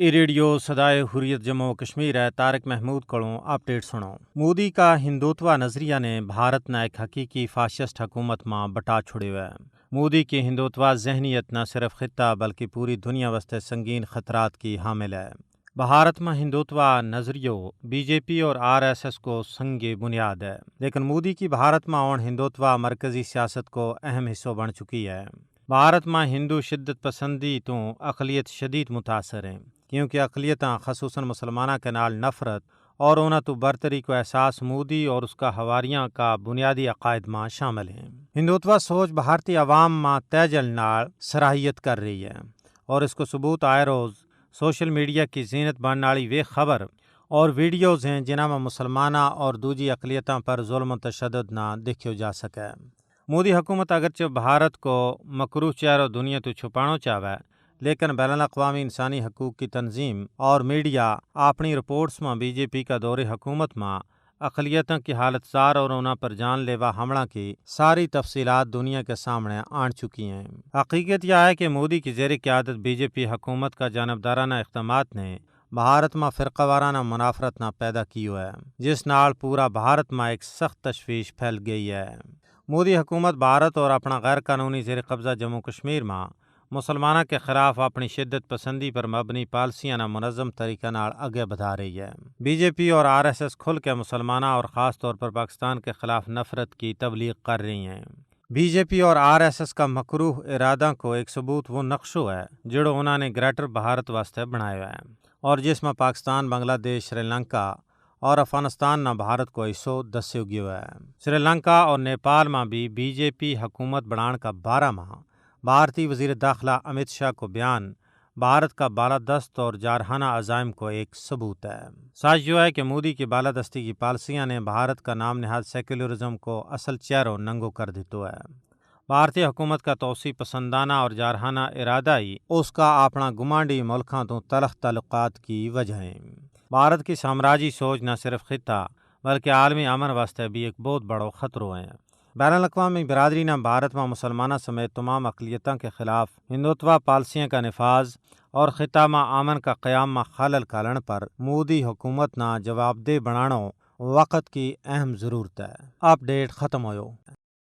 ای radio صدائے حریت جموں کشمیر ہے Tariq Mahmood کڑوں update سنو۔ مودی کا ہندوتوا نظریہ نے بھارت نہ ایک حقیقی فاشسٹ حکومت ماں بٹا چھڑے ہے۔ مودی کی ہندوتوا ذہنیت نہ صرف خطہ بلکہ پوری دنیا واسطے سنگین خطرات کی حامل ہے۔ بھارت میں ہندوتوا نظریوں بی جے پی اور آر ایس ایس کو سنگ بنیاد ہے، لیکن مودی کی بھارت میں اون ہندوتوا مرکزی سیاست کو اہم حصہ بن چکی ہے۔ بھارت میں ہندو شدت پسندی تو اقلیت شدید متاثر ہیں، کیونکہ اقلیتاں خصوصاً مسلمانہ کے نال نفرت اور انہاں تو برتری کو احساس مودی اور اس کا حواریاں کا بنیادی عقائد ماں شامل ہیں۔ ہندوتوا سوچ بھارتی عوام ماں تیجل نال صلاحیت کر رہی ہے، اور اس کو ثبوت آئے روز سوشل میڈیا کی زینت بننے والی وہ خبر اور ویڈیوز ہیں جنہاں میں مسلمانہ اور دوجی اقلیتاں پر ظلم و تشدد نہ دیکھو جا سکے۔ مودی حکومت اگرچہ بھارت کو مکروہ چہرہ دنیا تو چھپانا چاہے، لیکن بین الاقوامی انسانی حقوق کی تنظیم اور میڈیا اپنی رپورٹس میں بی جے پی کا دور حکومت میں اقلیتوں کی حالت زار اور انہاں پر جان لیوا حملہ کی ساری تفصیلات دنیا کے سامنے آن چکی ہیں۔ حقیقت یہ ہے کہ مودی کی زیر قیادت بی جے پی حکومت کا جانبدارانہ اقدامات نے بھارت میں فرقہ وارانہ منافرت نہ پیدا کی ہے، جس نال پورا بھارت میں ایک سخت تشویش پھیل گئی ہے۔ مودی حکومت بھارت اور اپنا غیر قانونی زیر قبضہ جموں کشمیر میں مسلمانوں کے خلاف اپنی شدت پسندی پر مبنی پالیسیاں نہ منظم طریقہ نال آگے بڑھا رہی ہے۔ بی جے پی اور آر ایس ایس کھل کے مسلمانہ اور خاص طور پر پاکستان کے خلاف نفرت کی تبلیغ کر رہی ہیں۔ بی جے پی اور آر ایس ایس کا مکروہ ارادہ کو ایک ثبوت وہ نقشہ ہے جڑو انہوں نے گریٹر بھارت واسطے بنایا ہے، اور جس میں پاکستان، بنگلہ دیش، سری لنکا اور افغانستان نہ بھارت کو حصہ دسو گیا ہے۔ سری لنکا اور نیپال میں بھی بی جے پی حکومت بنانے کا 12 ماہ بھارتی وزیر داخلہ امت شاہ کو بیان بھارت کا بالادست اور جارحانہ عزائم کو ایک ثبوت ہے۔ سچ جو ہے کہ مودی کی بالادستی کی پالیسیاں نے بھارت کا نام نہاد سیکولرزم کو اصل چہرہ ننگو کر دیتا ہے۔ بھارتی حکومت کا توسیع پسندانہ اور جارحانہ ارادہ ہی اس کا اپنا گمانڈی ملکوں تو تلخ تعلقات کی وجہ ہے۔ بھارت کی سامراجی سوچ نہ صرف خطہ بلکہ عالمی امن واسطے بھی ایک بہت بڑا خطرہ ہے۔ بین الاقوامی برادری نے بھارت میں مسلمانہ سمیت تمام اقلیتوں کے خلاف ہندوتوا پالیسیاں کا نفاذ اور خطہ میں امن کا قیام میں خلل ڈالنے پر مودی حکومت نہ جواب دہ بنانا وقت کی اہم ضرورت ہے۔ اپڈیٹ ختم ہوئے۔